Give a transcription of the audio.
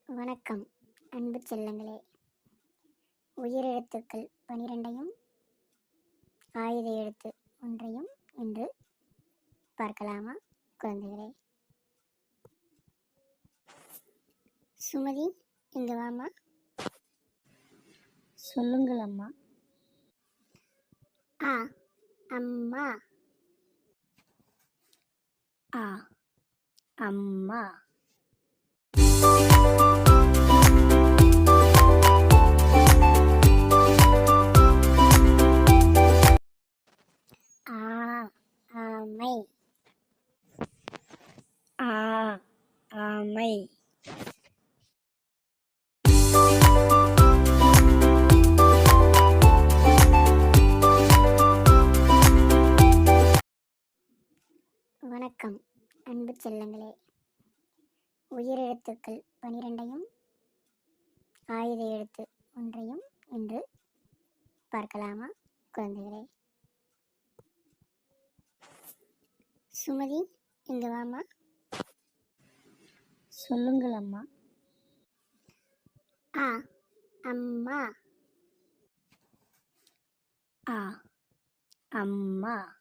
வணக்கம் அன்பு செல்லங்களே. உயிரெழுத்துக்கள் 12ஐயும் ஆயுத எழுத்து ஒன்றையும் இன்று பார்க்கலாமா குழந்தைகளே? சுமதி, இங்கு வாமா. சொல்லுங்கள் அம்மா. ஆ அம்மா. ஆ அம்மா. ஆ ஆமை. ஆ ஆமை. வணக்கம் அன்பு செல்லங்களே. உயிரெழுத்துக்கள் 12ஐயும் ஆயுத எழுத்து ஒன்றையும் இன்று பார்க்கலாமா குழந்தைகளே? சுமதி, இங்கு வாமா. சொல்லுங்கள் அம்மா. ஆ அம்மா. ஆ அம்மா.